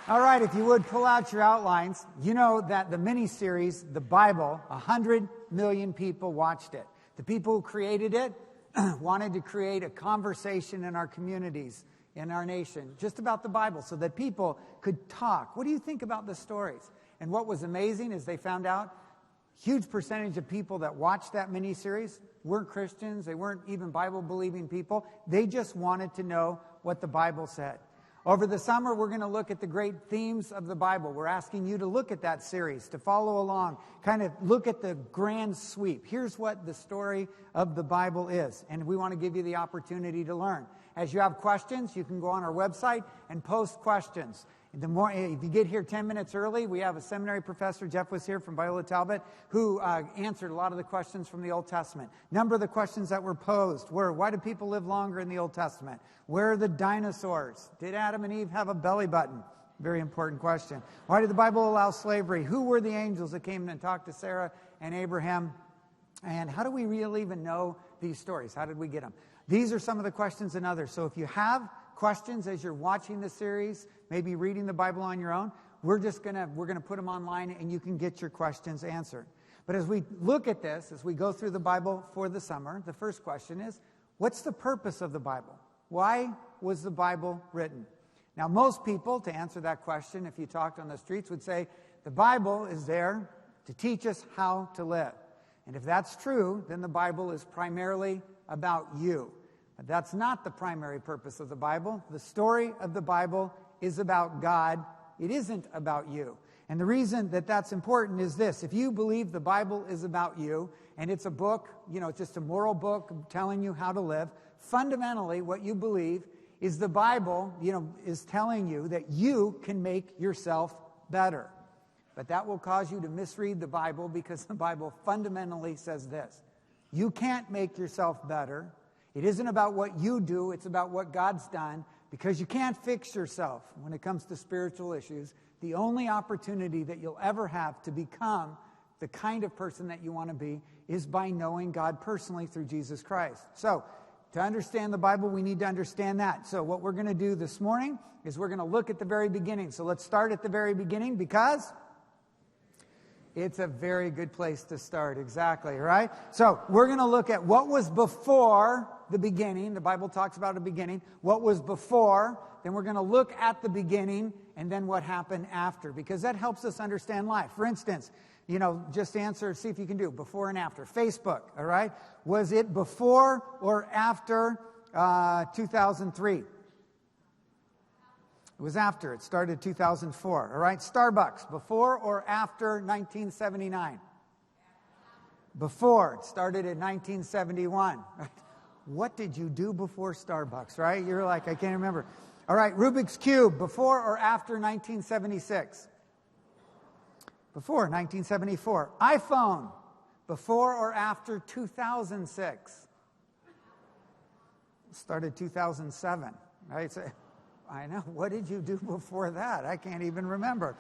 All right, if you would pull out your outlines. You know that the mini-series, The Bible, 100 million people watched it. The people who created it wanted to create a conversation in our communities, in our nation, just about the Bible so that people could talk. What do you think about the stories? And what was amazing is they found out huge percentage of people that watched that mini-series weren't Christians. They weren't even Bible-believing people. They just wanted to know what the Bible said. Over the summer, we're going to look at the great themes of the Bible. We're asking you to look at that series, to follow along, kind of look at the grand sweep. Here's what the story of the Bible is, and we want to give you the opportunity to learn. As you have questions, you can go on our website and post questions. If you get here 10 minutes early, we have a seminary professor, Jeff was here from Biola Talbot, who answered a lot of the questions from the Old Testament. Number of the questions that were posed were, why do people live longer in the Old Testament? Where are the dinosaurs? Did Adam and Eve have a belly button? Very important question. Why did the Bible allow slavery? Who were the angels that came and talked to Sarah and Abraham? And how do we really even know these stories? How did we get them? These are some of the questions and others. So if you have questions as you're watching the series, maybe reading the Bible on your own, we're gonna put them online and you can get your questions answered. But as we look at this, as we go through the Bible for the summer, the first question is, what's the purpose of the Bible? Why was the Bible written? Now, most people, to answer that question, if you talked on the streets, would say the Bible is there to teach us how to live. And if that's true, then the Bible is primarily about you. But that's not the primary purpose of the Bible. The story of the Bible is about God. It isn't about you. And the reason that that's important is this. If you believe the Bible is about you, and it's a book, it's just a moral book telling you how to live, fundamentally what you believe is the Bible, is telling you that you can make yourself better. But that will cause you to misread the Bible because the Bible fundamentally says this. You can't make yourself better. It isn't about what you do, it's about what God's done, because you can't fix yourself when it comes to spiritual issues. The only opportunity that you'll ever have to become the kind of person that you want to be is by knowing God personally through Jesus Christ. So, to understand the Bible, we need to understand that. So what we're going to do this morning is we're going to look at the very beginning. So let's start at the very beginning because it's a very good place to start. Exactly, right? So we're going to look at what was before the beginning. The Bible talks about a beginning. What was before, then we're going to look at the beginning and then what happened after, because that helps us understand life. For instance, just answer, see if you can do before and after. Facebook, all right? Was it before or after 2003? It was after. It started 2004, all right? Starbucks, before or after 1979? Before. It started in 1971. What did you do before Starbucks, right? You're like, I can't remember. All right, Rubik's Cube, before or after 1976? Before 1974. iPhone, before or after 2006? Started 2007, right? So, I know. What did you do before that? I can't even remember.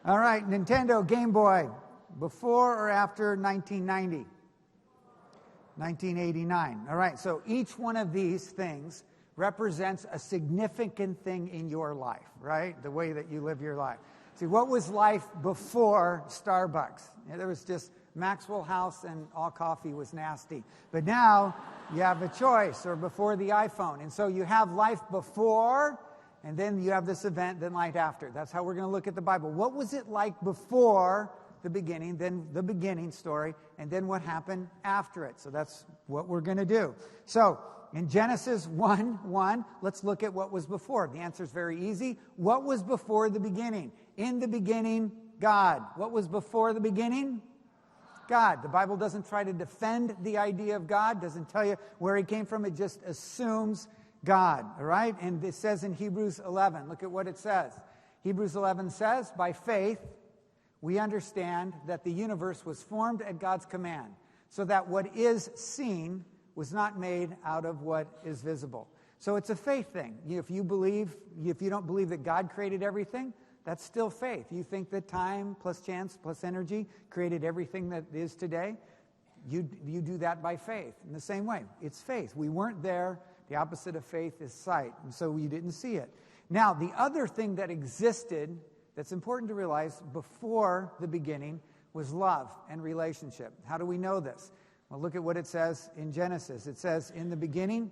All right, Nintendo Game Boy, before or after 1990? 1989. All right, so each one of these things represents a significant thing in your life, right? The way that you live your life. See, what was life before Starbucks? There was just Maxwell House and all coffee was nasty. But now you have a choice, or before the iPhone. And so you have life before, and then you have this event, then life after. That's how we're going to look at the Bible. What was it like before the beginning, then the beginning story, and then what happened after it? So that's what we're going to do. So in Genesis 1:1, let's look at what was before. The answer is very easy. What was before the beginning? In the beginning, God. What was before the beginning? God. The Bible doesn't try to defend the idea of God, doesn't tell you where he came from. It just assumes God, all right? And it says in Hebrews 11, look at what it says. Hebrews 11 says, by faith, we understand that the universe was formed at God's command, so that what is seen was not made out of what is visible. So it's a faith thing. If you don't believe that God created everything, that's still faith. You think that time plus chance plus energy created everything that is today, you do that by faith. In the same way, it's faith. We weren't there. The opposite of faith is sight, and so you didn't see it. Now, the other thing that existed that's important to realize before the beginning was love and relationship. How do we know this? Well, look at what it says in Genesis. It says, in the beginning,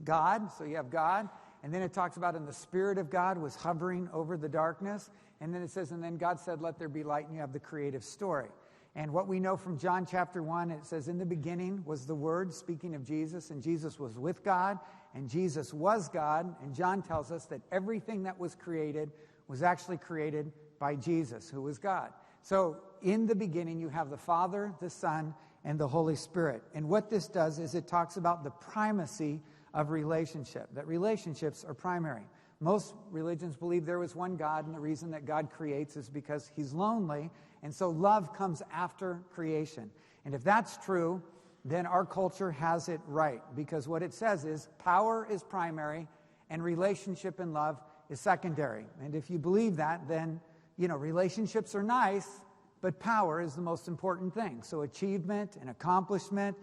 God, so you have God, and then it talks about, and the Spirit of God was hovering over the darkness, and then it says, and then God said, let there be light, and you have the creative story. And what we know from John chapter 1, it says, in the beginning was the Word, speaking of Jesus, and Jesus was with God, and Jesus was God, and John tells us that everything that was created was actually created by Jesus, who was God. So in the beginning, you have the Father, the Son, and the Holy Spirit. And what this does is it talks about the primacy of relationship, that relationships are primary. Most religions believe there was one God, and the reason that God creates is because he's lonely, and so love comes after creation. And if that's true, then our culture has it right, because what it says is power is primary and relationship and love is secondary. And if you believe that, then, relationships are nice, but power is the most important thing. So achievement and accomplishment,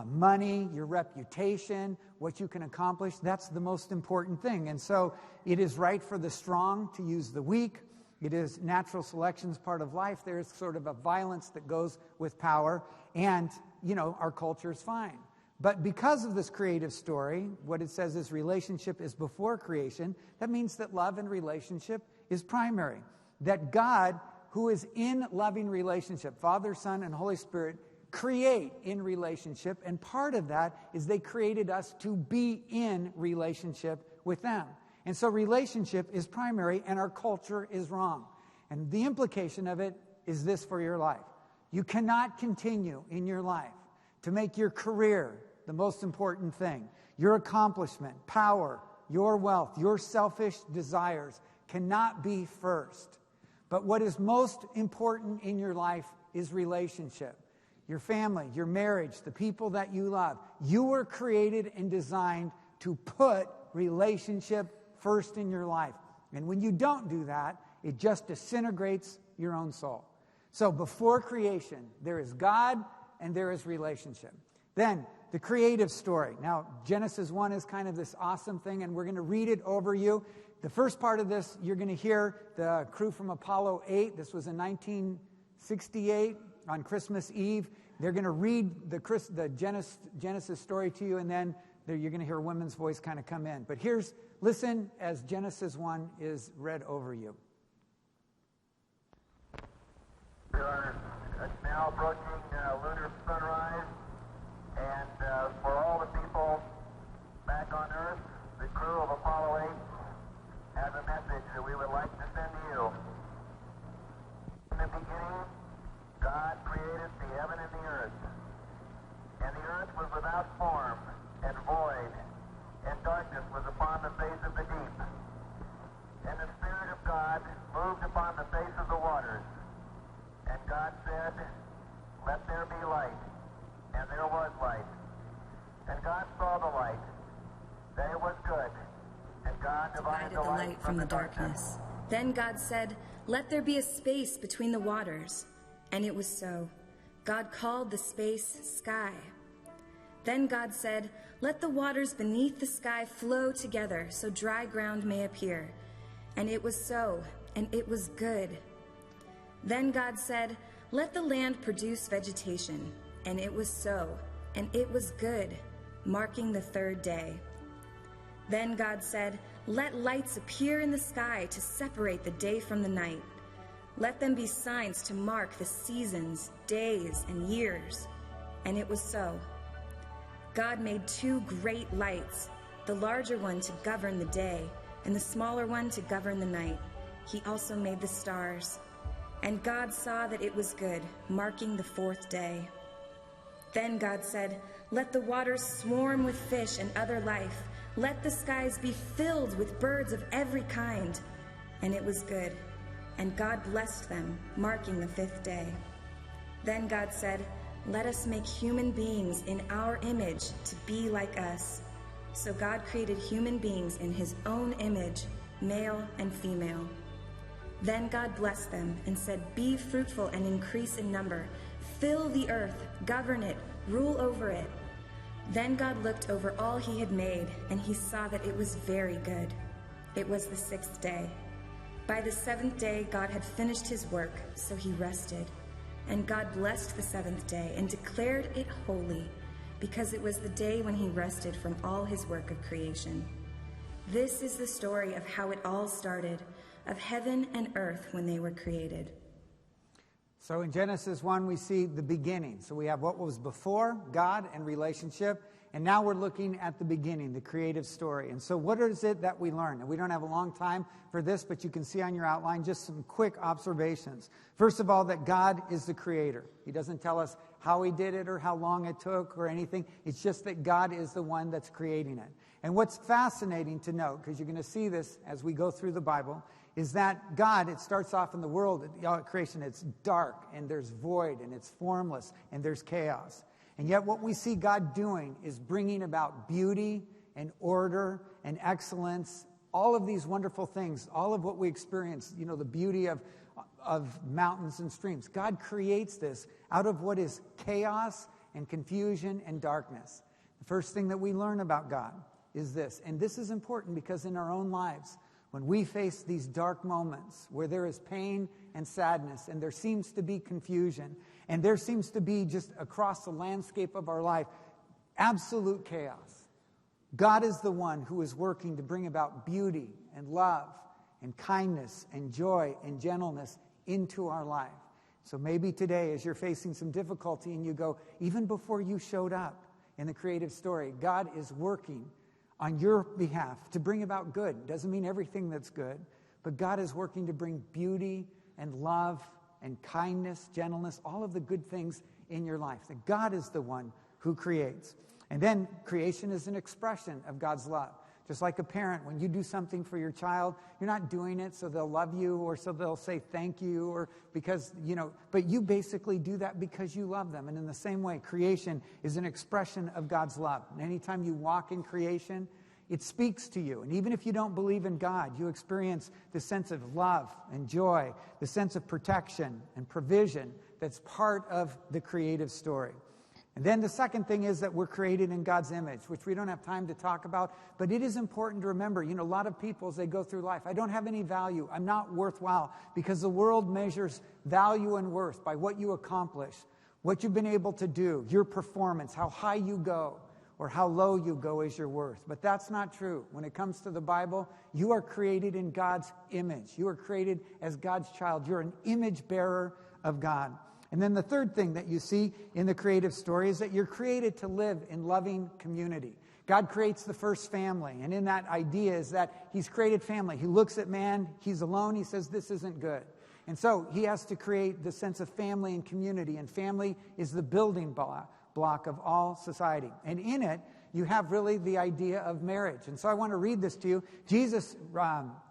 money, your reputation, what you can accomplish, that's the most important thing. And so it is right for the strong to use the weak. It is natural selection's part of life. There's sort of a violence that goes with power. And, our culture is fine. But because of this creative story, what it says is relationship is before creation. That means that love and relationship is primary. That God, who is in loving relationship, Father, Son, and Holy Spirit, create in relationship. And part of that is they created us to be in relationship with them. And so relationship is primary, and our culture is wrong. And the implication of it is this for your life. You cannot continue in your life to make your career the most important thing. Your accomplishment, power, your wealth, your selfish desires cannot be first. But what is most important in your life is relationship. Your family, your marriage, the people that you love. You were created and designed to put relationship first in your life. And when you don't do that, it just disintegrates your own soul. So before creation, there is God and there is relationship. Then the creative story. Now, Genesis 1 is kind of this awesome thing, and we're going to read it over you. The first part of this, you're going to hear the crew from Apollo 8. This was in 1968 on Christmas Eve. They're going to read the Genesis story to you, and then you're going to hear a woman's voice kind of come in. But listen as Genesis 1 is read over you. We are now approaching lunar sunrise, and for all the people back on Earth, the crew of Apollo 8 has a message that we would like to send to you. In the beginning, God created the heaven and the earth. And the earth was without form and void, and darkness was upon the face of the deep. And the Spirit of God moved upon the face of the waters. And God said, let there be light. And there was light. And God saw the light, that it was good. And God divided the light from the darkness. Then God said, let there be a space between the waters. And it was so. God called the space sky. Then God said, let the waters beneath the sky flow together, so dry ground may appear. And it was so, and it was good. Then God said, let the land produce vegetation. And it was so, and it was good, marking the third day. Then God said, let lights appear in the sky to separate the day from the night. Let them be signs to mark the seasons, days, and years. And it was so. God made 2 great lights, the larger one to govern the day, and the smaller one to govern the night. He also made the stars. And God saw that it was good, marking the 4th day. Then God said, let the waters swarm with fish and other life. Let the skies be filled with birds of every kind. And it was good. And God blessed them, marking the 5th day. Then God said, let us make human beings in our image to be like us. So God created human beings in his own image, male and female. Then God blessed them and said, be fruitful and increase in number. Fill the earth, govern it, rule over it. Then God looked over all he had made, and he saw that it was very good. It was the 6th day. By the seventh day, God had finished his work, so he rested. And God blessed the seventh day and declared it holy, because it was the day when he rested from all his work of creation. This is the story of how it all started, of heaven and earth when they were created. So in Genesis 1, we see the beginning. So we have what was before, God and relationship. And now we're looking at the beginning, the creative story. And so what is it that we learn? And we don't have a long time for this, but you can see on your outline just some quick observations. First of all, that God is the creator. He doesn't tell us how he did it or how long it took or anything. It's just that God is the one that's creating it. And what's fascinating to note, because you're going to see this as we go through the Bible, is that God, it starts off in the world, at creation, it's dark and there's void and it's formless and there's chaos. And yet what we see God doing is bringing about beauty and order and excellence, all of these wonderful things, all of what we experience, the beauty of mountains and streams. God creates this out of what is chaos and confusion and darkness. The first thing that we learn about God is this, and this is important because in our own lives, when we face these dark moments where there is pain and sadness and there seems to be confusion and there seems to be just across the landscape of our life, absolute chaos, God is the one who is working to bring about beauty and love and kindness and joy and gentleness into our life. So maybe today as you're facing some difficulty and you go, even before you showed up in the creative story, God is working on your behalf to bring about good. Doesn't mean everything that's good, but God is working to bring beauty and love and kindness, gentleness, all of the good things in your life. That God is the one who creates. And then creation is an expression of God's love. Just like a parent, when you do something for your child, you're not doing it so they'll love you or so they'll say thank you or because, but you basically do that because you love them. And in the same way, creation is an expression of God's love. And anytime you walk in creation, it speaks to you. And even if you don't believe in God, you experience the sense of love and joy, the sense of protection and provision that's part of the creative story. And then the second thing is that we're created in God's image, which we don't have time to talk about, but it is important to remember. A lot of people, as they go through life, I don't have any value, I'm not worthwhile, because the world measures value and worth by what you accomplish, what you've been able to do, your performance, how high you go, or how low you go is your worth. But that's not true. When it comes to the Bible, you are created in God's image. You are created as God's child. You're an image bearer of God. And then the third thing that you see in the creative story is that you're created to live in loving community. God creates the first family, and in that idea is that he's created family. He looks at man, he's alone, he says, this isn't good. And so he has to create the sense of family and community, and family is the building block of all society. And in it, you have really the idea of marriage. And so I want to read this to you. Jesus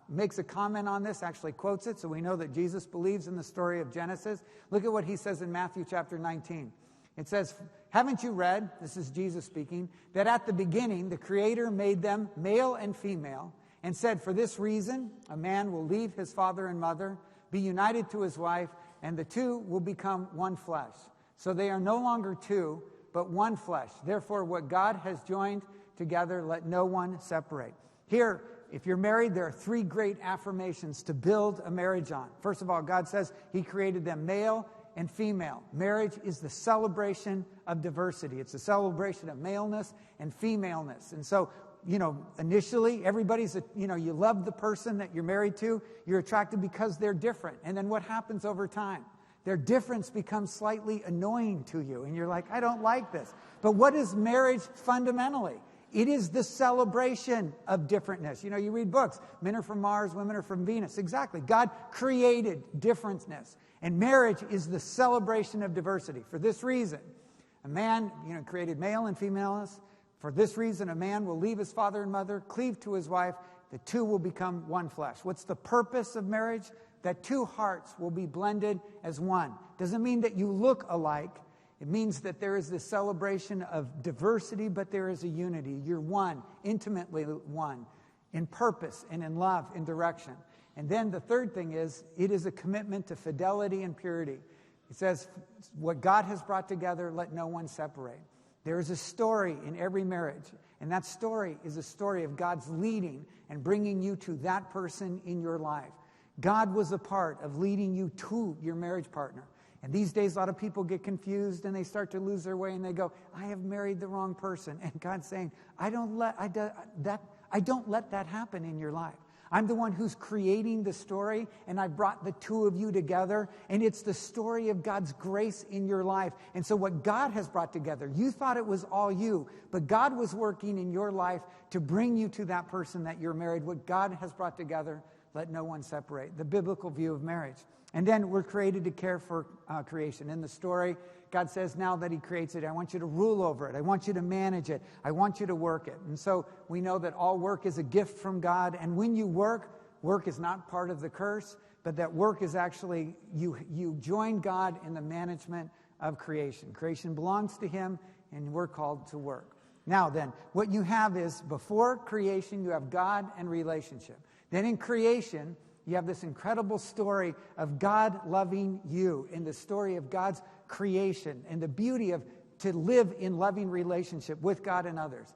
makes a comment on this, actually quotes it, so we know that Jesus believes in the story of Genesis. Look at what he says in Matthew chapter 19. It says, haven't you read, this is Jesus speaking, that at the beginning the Creator made them male and female and said, for this reason a man will leave his father and mother, be united to his wife, and the two will become one flesh. So they are no longer two, but one flesh. Therefore what God has joined together, let no one separate. Here, if you're married, there are three great affirmations to build a marriage on. First of all, God says he created them male and female. Marriage is the celebration of diversity. It's a celebration of maleness and femaleness. And so, initially, everybody's, you love the person that you're married to. You're attracted because they're different. And then what happens over time? Their difference becomes slightly annoying to you. And you're like, I don't like this. But what is marriage fundamentally? It is the celebration of differentness. You read books. Men are from Mars, women are from Venus. Exactly. God created differentness. And marriage is the celebration of diversity. For this reason, a man, created male and femaleness. For this reason, a man will leave his father and mother, cleave to his wife. The two will become one flesh. What's the purpose of marriage? That two hearts will be blended as one. Doesn't mean that you look alike. It means that there is this celebration of diversity, but there is a unity. You're one, intimately one, in purpose and in love, in direction. And then the third thing is, it is a commitment to fidelity and purity. It says, what God has brought together, let no one separate. There is a story in every marriage, and that story is a story of God's leading and bringing you to that person in your life. God was a part of leading you to your marriage partner. And these days, a lot of people get confused and they start to lose their way and they go, I have married the wrong person. And God's saying, I don't let that happen in your life. I'm the one who's creating the story, and I brought the two of you together, and it's the story of God's grace in your life. And so what God has brought together, you thought it was all you, but God was working in your life to bring you to that person that you're married. What God has brought together, let no one separate. The biblical view of marriage. And then we're created to care for creation. In the story, God says now that he creates it, I want you to rule over it. I want you to manage it. I want you to work it. And so we know that all work is a gift from God. And when you work is not part of the curse, but that work is actually, you join God in the management of creation. Creation belongs to him, and we're called to work. Now then, what you have is, before creation, you have God and relationship. Then in creation, you have this incredible story of God loving you, in the story of God's creation and the beauty of to live in loving relationship with God and others.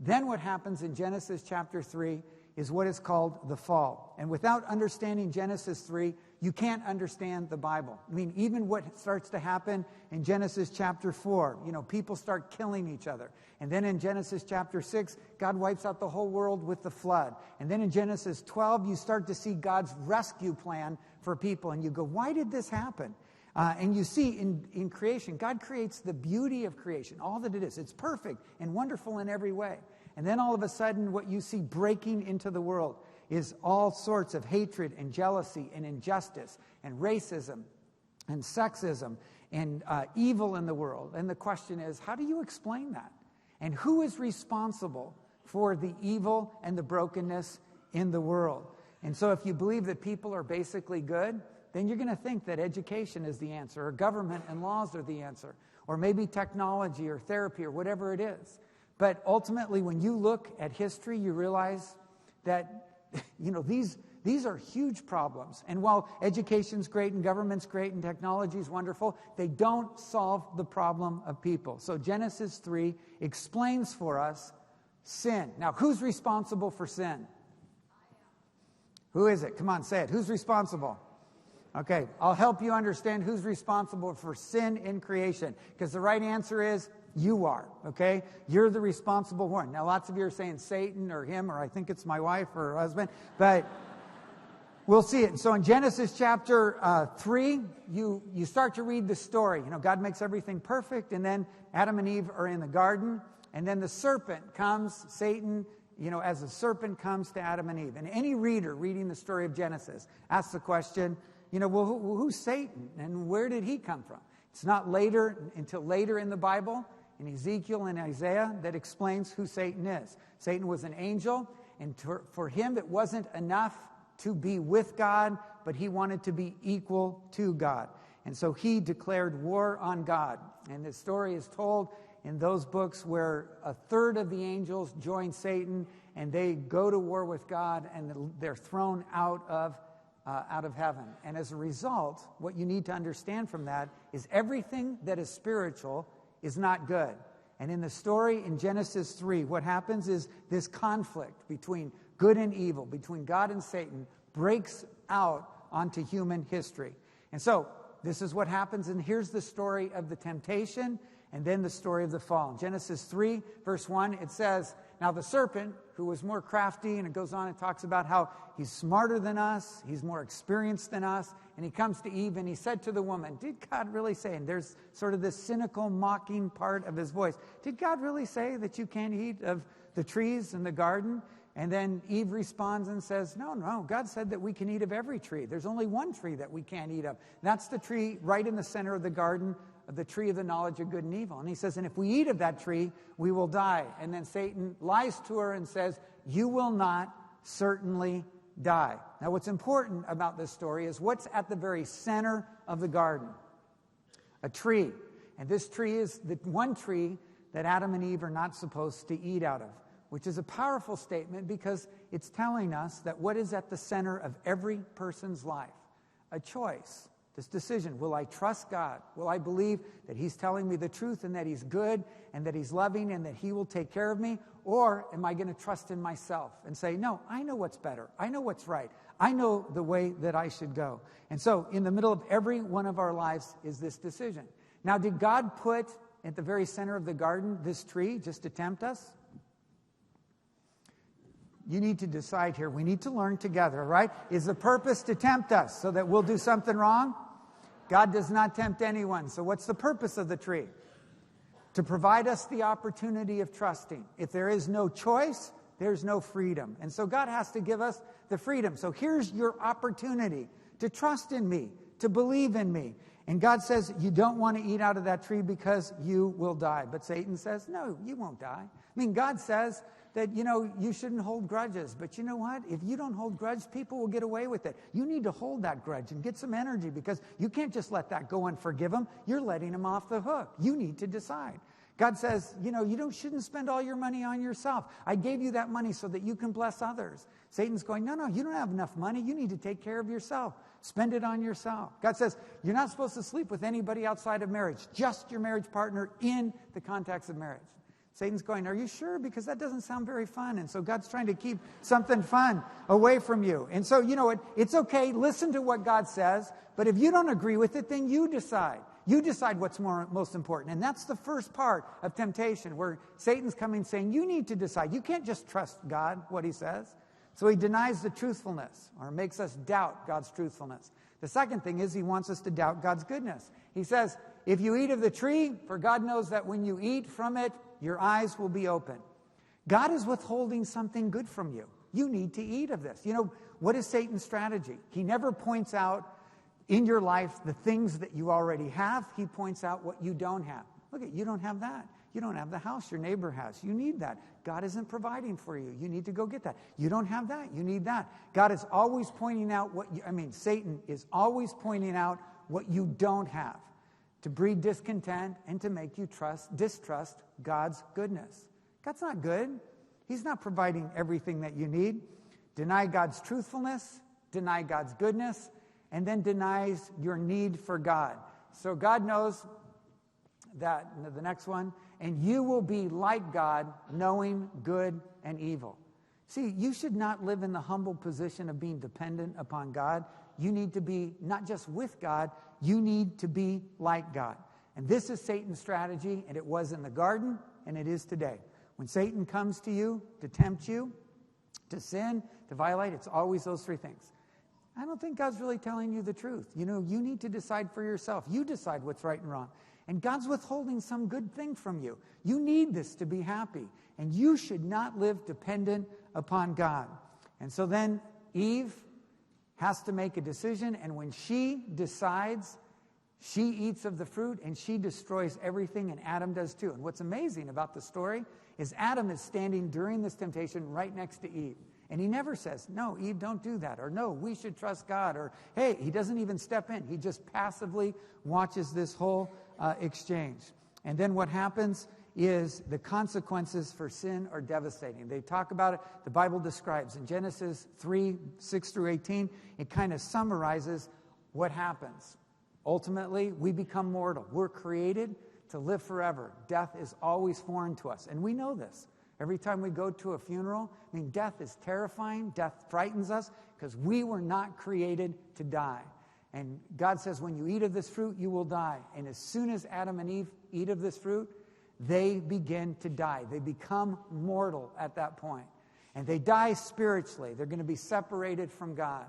Then what happens in Genesis chapter 3 is what is called the fall. And without understanding Genesis 3, you can't understand the Bible. I mean, even what starts to happen in Genesis chapter 4, people start killing each other. And then in Genesis chapter 6, God wipes out the whole world with the flood. And then in Genesis 12, you start to see God's rescue plan for people. And you go, why did this happen? And you see in creation, God creates the beauty of creation, all that it is. It's perfect and wonderful in every way. And then all of a sudden, what you see breaking into the world is all sorts of hatred and jealousy and injustice and racism and sexism and evil in the world. And the question is, how do you explain that? And who is responsible for the evil and the brokenness in the world? And so if you believe that people are basically good, then you're going to think that education is the answer, or government and laws are the answer, or maybe technology or therapy or whatever it is. But ultimately, when you look at history, you realize that these are huge problems. And while education's great and government's great and technology's wonderful, they don't solve the problem of people. So Genesis 3 explains for us sin. Now, who's responsible for sin? Who is it? Come on, say it. Who's responsible? Okay, I'll help you understand who's responsible for sin in creation. Because the right answer is you are, okay? You're the responsible one. Now, lots of you are saying Satan or him, or I think it's my wife or her husband, but we'll see it. So in Genesis chapter 3, you start to read the story. God makes everything perfect, and then Adam and Eve are in the garden, and then the serpent comes, Satan, as a serpent comes to Adam and Eve. And any reader reading the story of Genesis asks the question, well, who's Satan, and where did he come from? It's not until later in the Bible, in Ezekiel and Isaiah, that explains who Satan is. Satan was an angel, and for him it wasn't enough to be with God, but he wanted to be equal to God. And so he declared war on God. And the story is told in those books where a third of the angels join Satan, and they go to war with God, and they're thrown out of heaven. And as a result, what you need to understand from that is everything that is spiritual is not good. And in the story in Genesis 3, what happens is this conflict between good and evil, between God and Satan, breaks out onto human history. And so this is what happens, and here's the story of the temptation and then the story of the fall. In Genesis 3, verse 1, it says, now the serpent, who was more crafty, and it goes on and talks about how he's smarter than us, he's more experienced than us, and he comes to Eve and he said to the woman, did God really say, and there's sort of this cynical, mocking part of his voice, did God really say that you can't eat of the trees in the garden? And then Eve responds and says, no, God said that we can eat of every tree. There's only one tree that we can't eat of. That's the tree right in the center of the garden, of the tree of the knowledge of good and evil. And he says, and if we eat of that tree, we will die. And then Satan lies to her and says, you will not certainly die. Now, what's important about this story is what's at the very center of the garden. A tree. And this tree is the one tree that Adam and Eve are not supposed to eat out of, which is a powerful statement because it's telling us that what is at the center of every person's life? A choice. This decision, will I trust God? Will I believe that he's telling me the truth and that he's good and that he's loving and that he will take care of me? Or am I going to trust in myself and say, no, I know what's better. I know what's right. I know the way that I should go. And so in the middle of every one of our lives is this decision. Now, did God put at the very center of the garden this tree just to tempt us? You need to decide here. We need to learn together, right? Is the purpose to tempt us so that we'll do something wrong? God does not tempt anyone. So what's the purpose of the tree? To provide us the opportunity of trusting. If there is no choice, there's no freedom. And so God has to give us the freedom. So here's your opportunity to trust in me, to believe in me. And God says you don't want to eat out of that tree because you will die. But Satan says, no, you won't die. I mean, God says that, you shouldn't hold grudges. But you know what? If you don't hold grudges, people will get away with it. You need to hold that grudge and get some energy because you can't just let that go and forgive them. You're letting them off the hook. You need to decide. God says, you shouldn't spend all your money on yourself. I gave you that money so that you can bless others. Satan's going, no, you don't have enough money. You need to take care of yourself. Spend it on yourself. God says, you're not supposed to sleep with anybody outside of marriage, just your marriage partner in the context of marriage. Satan's going, are you sure? Because that doesn't sound very fun. And so God's trying to keep something fun away from you. And so, you know what? It's okay. Listen to what God says. But if you don't agree with it, then you decide. You decide what's most important. And that's the first part of temptation, where Satan's coming saying, you need to decide. You can't just trust God, what he says. So he denies the truthfulness, or makes us doubt God's truthfulness. The second thing is he wants us to doubt God's goodness. He says, if you eat of the tree, for God knows that when you eat from it, your eyes will be open. God is withholding something good from you. You need to eat of this. What is Satan's strategy? He never points out in your life the things that you already have. He points out what you don't have. Look, you don't have that. You don't have the house your neighbor has. You need that. God isn't providing for you. You need to go get that. You don't have that. You need that. God is always pointing out Satan is always pointing out what you don't have, to breed discontent and to make you distrust God's goodness. God's not good. He's not providing everything that you need. Deny God's truthfulness, deny God's goodness, and then denies your need for God. So God knows that, the next one, and you will be like God, knowing good and evil. See, you should not live in the humble position of being dependent upon God. You need to be not just with God, you need to be like God. And this is Satan's strategy, and it was in the garden, and it is today. When Satan comes to you to tempt you, to sin, to violate, it's always those three things. I don't think God's really telling you the truth. You need to decide for yourself. You decide what's right and wrong. And God's withholding some good thing from you. You need this to be happy. And you should not live dependent upon God. And so then Eve has to make a decision. And when she decides, she eats of the fruit and she destroys everything, and Adam does too. And what's amazing about the story is Adam is standing during this temptation right next to Eve. And he never says, no, Eve, don't do that. Or no, we should trust God. Or hey, he doesn't even step in. He just passively watches this whole exchange. And then what happens is the consequences for sin are devastating. They talk about it. The Bible describes in Genesis 3, 6 through 18, it kind of summarizes what happens. Ultimately, we become mortal. We're created to live forever. Death is always foreign to us. And we know this. Every time we go to a funeral, death is terrifying. Death frightens us because we were not created to die. And God says, when you eat of this fruit, you will die. And as soon as Adam and Eve eat of this fruit, they begin to die. They become mortal at that point. And they die spiritually. They're going to be separated from God.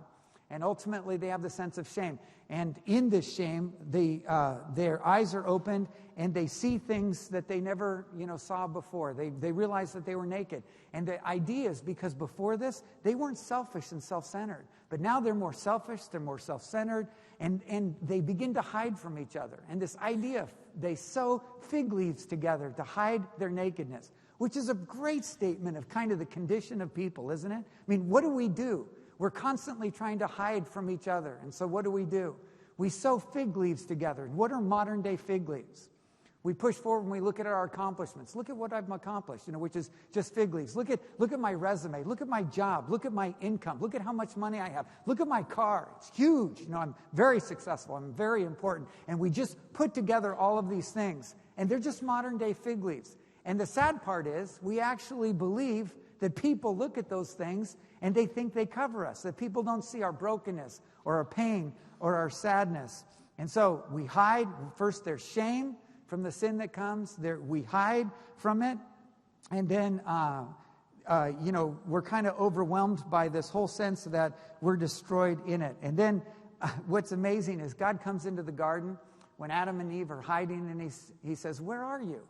And ultimately, they have the sense of shame. And in this shame, their eyes are opened, and they see things that they never, saw before. They realize that they were naked. And the idea is because before this, they weren't selfish and self-centered. But now they're more selfish, they're more self-centered, and they begin to hide from each other. And this idea, they sew fig leaves together to hide their nakedness, which is a great statement of kind of the condition of people, isn't it? What do? We're constantly trying to hide from each other. And so what do? We sew fig leaves together. And what are modern day fig leaves? We push forward when we look at our accomplishments. Look at what I've accomplished, which is just fig leaves. Look at my resume. Look at my job. Look at my income. Look at how much money I have. Look at my car. It's huge. I'm very successful. I'm very important. And we just put together all of these things. And they're just modern day fig leaves. And the sad part is we actually believe that people look at those things and they think they cover us, that people don't see our brokenness or our pain or our sadness. And so we hide. First, there's shame from the sin that comes. We hide from it. And then, we're kind of overwhelmed by this whole sense that we're destroyed in it. And then what's amazing is God comes into the garden when Adam and Eve are hiding, and he says, "Where are you?"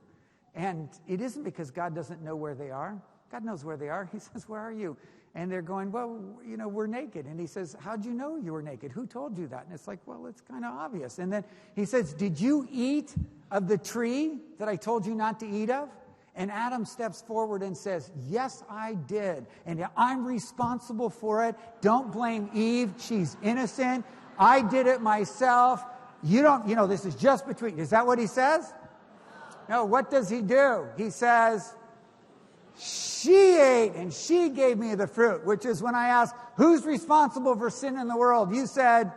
And it isn't because God doesn't know where they are. God knows where they are. He says, "Where are you?" And they're going, "Well, we're naked." And he says, "How'd you know you were naked? Who told you that?" And it's like, well, it's kind of obvious. And then he says, "Did you eat of the tree that I told you not to eat of?" And Adam steps forward and says, "Yes, I did. And I'm responsible for it. Don't blame Eve. She's innocent. I did it myself. You don't, this is just between." Is that what he says? No, what does he do? He says, "She ate and she gave me the fruit," which is when I asked, who's responsible for sin in the world? You said,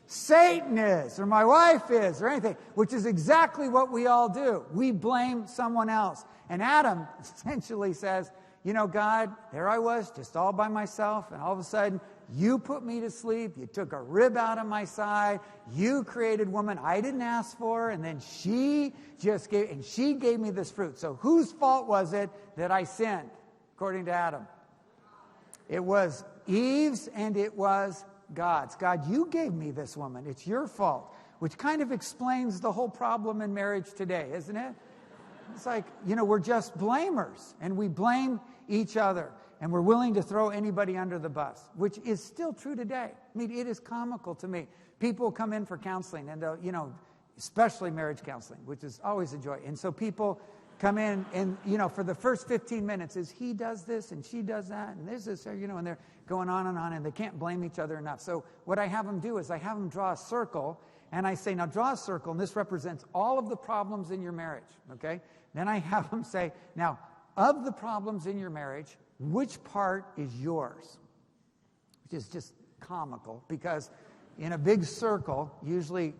Satan is, or my wife is, or anything, which is exactly what we all do. We blame someone else. And Adam essentially says, God, there I was, just all by myself, and all of a sudden, you put me to sleep, you took a rib out of my side, you created woman I didn't ask for, and then she gave me this fruit. So whose fault was it that I sinned, according to Adam? It was Eve's, and it was God's. God, you gave me this woman. It's your fault, which kind of explains the whole problem in marriage today, isn't it? It's like, we're just blamers, and we blame each other, and we're willing to throw anybody under the bus, which is still true today. I mean, it is comical to me. People come in for counseling, and especially marriage counseling, which is always a joy. And so people come in, and for the first 15 minutes is he does this and she does that, and this is and they're going on, and they can't blame each other enough. So what I have them do is I have them draw a circle, and I say, now draw a circle, and this represents all of the problems in your marriage, okay? Then I have them say, now, of the problems in your marriage, which part is yours? Which is just comical, because in a big circle, usually,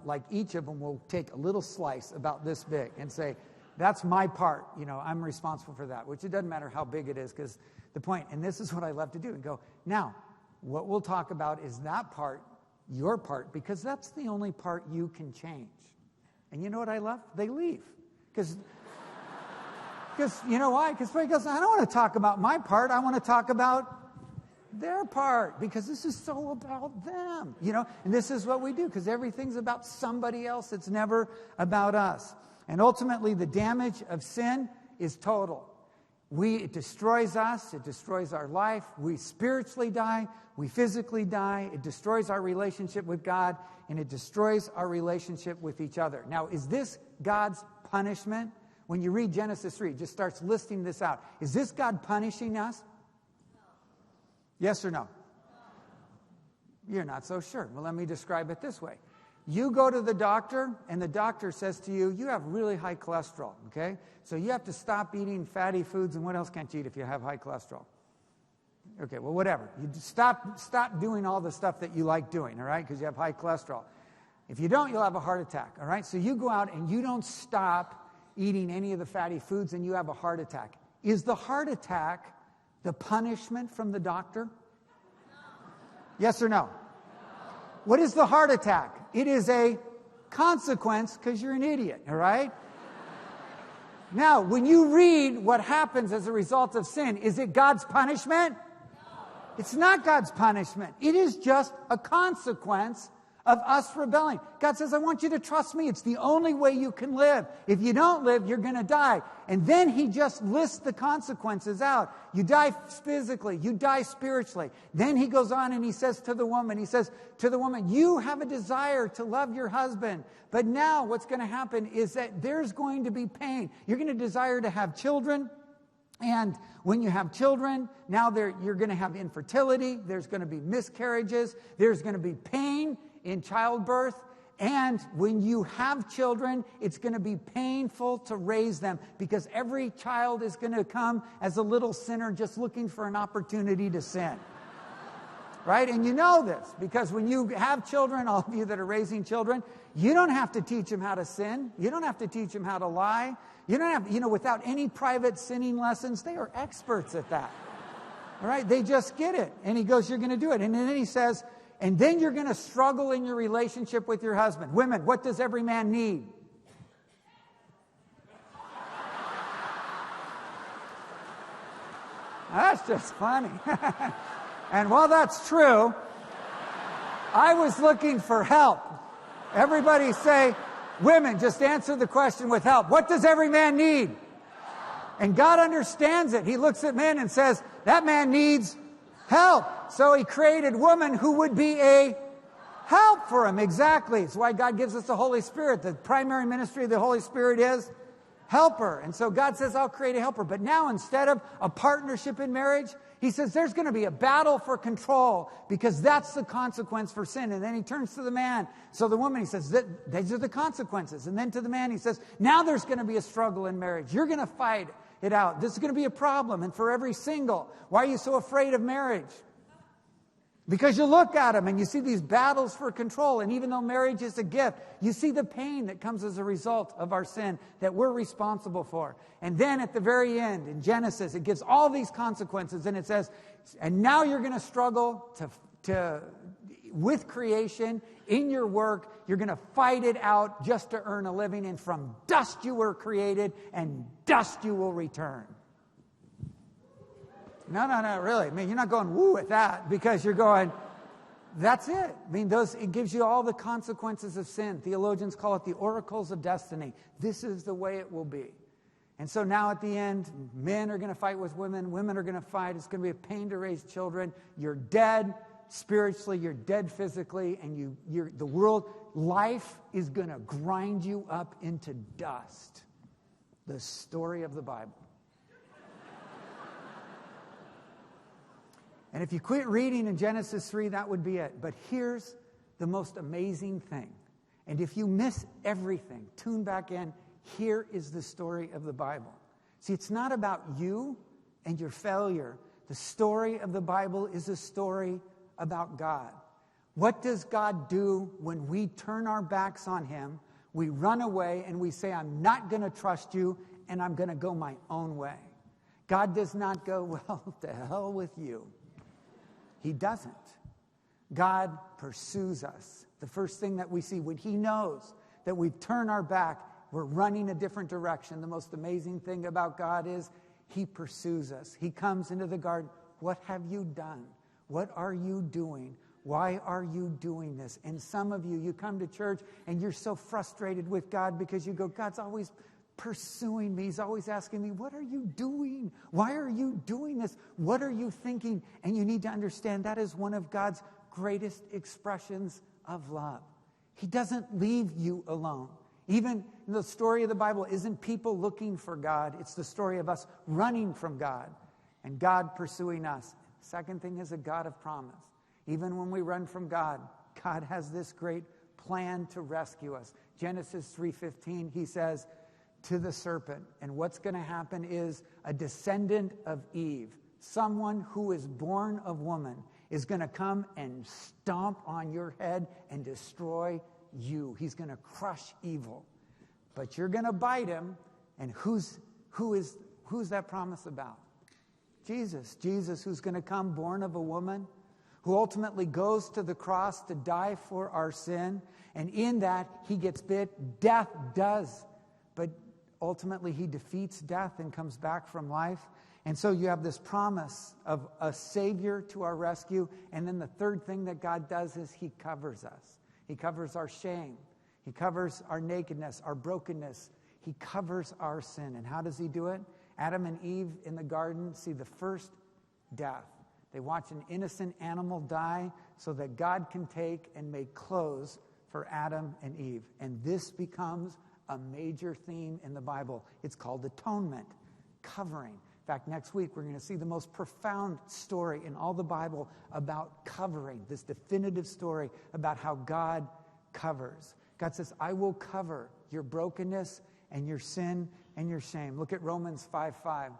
like each of them will take a little slice about this big and say, that's my part, I'm responsible for that, which it doesn't matter how big it is, because the point, and this is what I love to do, and go, now, what we'll talk about is that part, your part, because that's the only part you can change. And you know what I love? They leave. Because you know why? Because I don't want to talk about my part. I want to talk about their part, because this is so about them, and this is what we do, because everything's about somebody else. It's never about us. And ultimately, the damage of sin is total. It destroys us. It destroys our life. We spiritually die. We physically die. It destroys our relationship with God, and it destroys our relationship with each other. Now, is this God's punishment? When you read Genesis 3, it just starts listing this out. Is this God punishing us? No. Yes or no? No? You're not so sure. Well, let me describe it this way. You go to the doctor, and the doctor says to you, you have really high cholesterol, okay? So you have to stop eating fatty foods, and what else can't you eat if you have high cholesterol? Okay, well, whatever. You stop doing all the stuff that you like doing, all right, because you have high cholesterol. If you don't, you'll have a heart attack, all right? So you go out, and you don't stop eating any of the fatty foods, and you have a heart attack. Is the heart attack the punishment from the doctor? No. Yes or no? No. What is the heart attack? It is a consequence because you're an idiot, all right? Now, when you read what happens as a result of sin, is it God's punishment? No. It's not God's punishment. It is just a consequence of us rebelling. God says, I want you to trust me. It's the only way you can live. If you don't live, you're going to die. And then he just lists the consequences out. You die physically. You die spiritually. Then he goes on and he says to the woman, you have a desire to love your husband. But now what's going to happen is that there's going to be pain. You're going to desire to have children. And when you have children, now you're going to have infertility. There's going to be miscarriages. There's going to be pain in childbirth, and when you have children, it's going to be painful to raise them, because every child is going to come as a little sinner just looking for an opportunity to sin. right? And you know this because when you have children, all of you that are raising children, you don't have to teach them how to sin. You don't have to teach them how to lie. You don't have, without any private sinning lessons, they are experts at that. All right? They just get it. And he goes, you're going to do it. And then he says, and then you're going to struggle in your relationship with your husband. Women, what does every man need? That's just funny. And while that's true, I was looking for help. Everybody say, women, just answer the question with help. What does every man need? And God understands it. He looks at men and says, that man needs help. So he created woman who would be a help for him. Exactly. It's why God gives us the Holy Spirit. The primary ministry of the Holy Spirit is helper. And so God says, I'll create a helper. But now instead of a partnership in marriage, he says there's going to be a battle for control because that's the consequence for sin. And then he turns to the man. So the woman, he says, these are the consequences. And then to the man, he says, now there's going to be a struggle in marriage. You're going to fight it out. This is going to be a problem. And for every single, why are you so afraid of marriage? Because you look at them and you see these battles for control. And even though marriage is a gift, you see the pain that comes as a result of our sin that we're responsible for. And then at the very end, in Genesis, it gives all these consequences. And it says, and now you're going to struggle with creation in your work. You're going to fight it out just to earn a living. And from dust you were created, and dust you will return. No, really. I mean, you're not going woo at that because you're going, that's it. I mean, it gives you all the consequences of sin. Theologians call it the oracles of destiny. This is the way it will be. And so now at the end, men are going to fight with women. Women are going to fight. It's going to be a pain to raise children. You're dead spiritually. You're dead physically. And the world, life is going to grind you up into dust. The story of the Bible. And if you quit reading in Genesis 3, that would be it. But here's the most amazing thing. And if you miss everything, tune back in. Here is the story of the Bible. See, it's not about you and your failure. The story of the Bible is a story about God. What does God do when we turn our backs on him? We run away and we say, I'm not going to trust you and I'm going to go my own way. God does not go, well, to hell with you. He doesn't. God pursues us. The first thing that we see when he knows that we've turned our back, we're running a different direction. The most amazing thing about God is he pursues us. He comes into the garden. What have you done? What are you doing? Why are you doing this? And some of you come to church and you're so frustrated with God because you go, God's always pursuing me. He's always asking me, what are you doing? Why are you doing this? What are you thinking? And you need to understand that is one of God's greatest expressions of love. He doesn't leave you alone. Even the story of the Bible isn't people looking for God. It's the story of us running from God and God pursuing us. Second thing is a God of promise. Even when we run from God, God has this great plan to rescue us. Genesis 3:15, he says, to the serpent. And what's going to happen is a descendant of Eve, someone who is born of woman, is going to come and stomp on your head and destroy you. He's going to crush evil. But you're going to bite him. And who's that promise about? Jesus. Jesus, who's going to come born of a woman, who ultimately goes to the cross to die for our sin. And in that, he gets bit. Death does. But ultimately, he defeats death and comes back from life. And so you have this promise of a Savior to our rescue. And then the third thing that God does is he covers us. He covers our shame. He covers our nakedness, our brokenness. He covers our sin. And how does he do it? Adam and Eve in the garden see the first death. They watch an innocent animal die so that God can take and make clothes for Adam and Eve. And this becomes a major theme in the Bible. It's called atonement, covering. In fact, next week we're going to see the most profound story in all the Bible about covering, this definitive story about how God covers. God says, I will cover your brokenness and your sin and your shame. Look at Romans 5:5.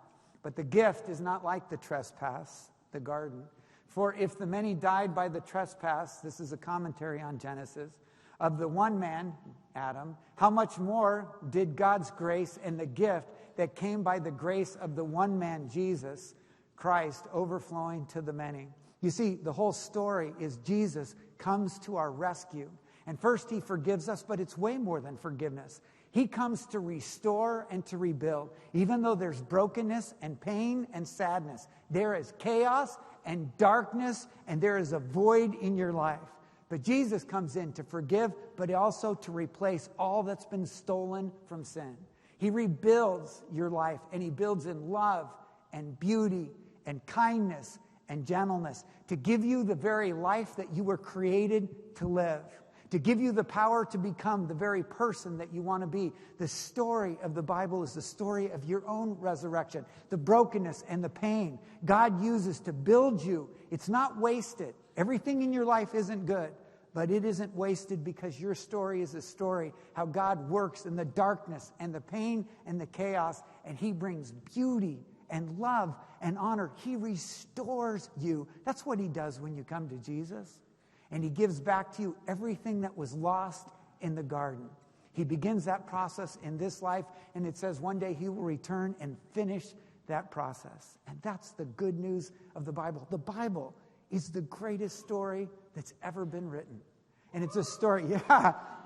But the gift is not like the trespass, the garden. For if the many died by the trespass, this is a commentary on Genesis, of the one man, Adam, how much more did God's grace and the gift that came by the grace of the one man, Jesus Christ, overflowing to the many? You see, the whole story is Jesus comes to our rescue. And first he forgives us, but it's way more than forgiveness. He comes to restore and to rebuild. Even though there's brokenness and pain and sadness, there is chaos and darkness, and there is a void in your life. But Jesus comes in to forgive, but also to replace all that's been stolen from sin. He rebuilds your life, and he builds in love and beauty and kindness and gentleness to give you the very life that you were created to live, to give you the power to become the very person that you want to be. The story of the Bible is the story of your own resurrection, the brokenness and the pain God uses to build you. It's not wasted. Everything in your life isn't good, but it isn't wasted because your story is a story how God works in the darkness and the pain and the chaos, and he brings beauty and love and honor. He restores you. That's what he does when you come to Jesus. And he gives back to you everything that was lost in the garden. He begins that process in this life, and it says one day he will return and finish that process. And that's the good news of the Bible. The Bible is the greatest story that's ever been written. And it's a story,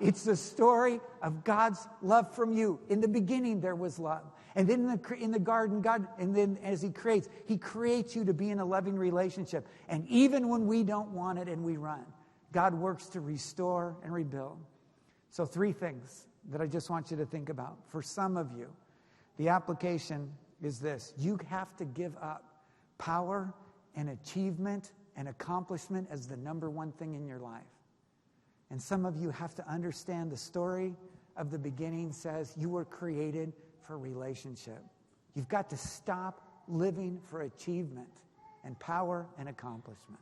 it's the story of God's love from you. In the beginning, there was love. And then in the garden, God, and then as he creates you to be in a loving relationship. And even when we don't want it and we run, God works to restore and rebuild. So 3 things that I just want you to think about. For some of you, the application is this. You have to give up power and achievement and accomplishment as the number one thing in your life. And some of you have to understand the story of the beginning says you were created for relationship. You've got to stop living for achievement and power and accomplishment.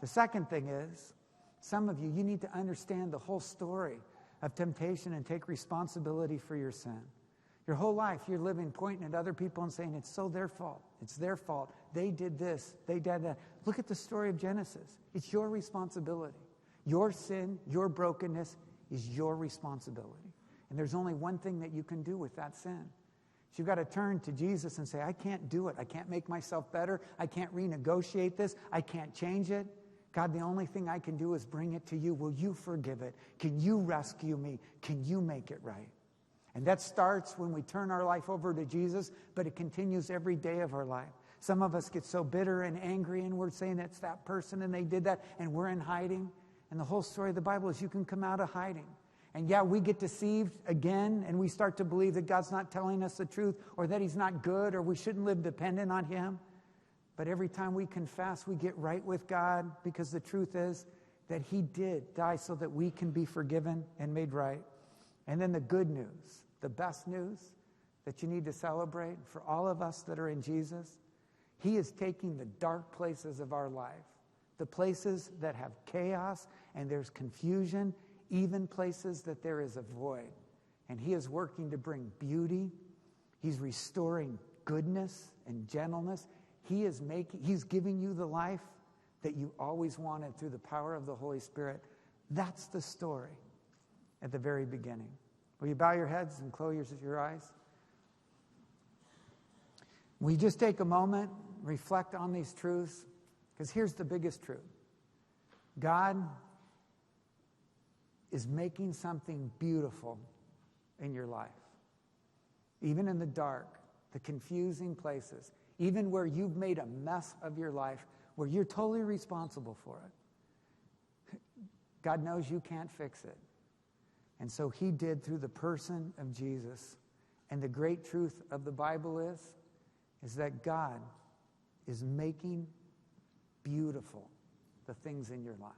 The second thing is, some of you need to understand the whole story of temptation and take responsibility for your sin. Your whole life you're living pointing at other people and saying it's so their fault. It's their fault. They did this. They did that. Look at the story of Genesis. It's your responsibility. Your sin, your brokenness is your responsibility. And there's only one thing that you can do with that sin. You've got to turn to Jesus and say, I can't do it. I can't make myself better. I can't renegotiate this. I can't change it. God, the only thing I can do is bring it to you. Will you forgive it? Can you rescue me? Can you make it right? And that starts when we turn our life over to Jesus, but it continues every day of our life. Some of us get so bitter and angry, and we're saying it's that person and they did that, and we're in hiding. And the whole story of the Bible is you can come out of hiding. And yeah, we get deceived again, and we start to believe that God's not telling us the truth, or that he's not good, or we shouldn't live dependent on him. But every time we confess, we get right with God, because the truth is that he did die so that we can be forgiven and made right. And then the good news, the best news that you need to celebrate for all of us that are in Jesus, he is taking the dark places of our life, the places that have chaos and there's confusion, even places that there is a void. And he is working to bring beauty. He's restoring goodness and gentleness. He's giving you the life that you always wanted through the power of the Holy Spirit. That's the story at the very beginning. Will you bow your heads and close your eyes? Will you just take a moment, reflect on these truths? Because here's the biggest truth. God is making something beautiful in your life. Even in the dark, the confusing places, even where you've made a mess of your life, where you're totally responsible for it. God knows you can't fix it. And so he did through the person of Jesus. And the great truth of the Bible is that God is making beautiful the things in your life.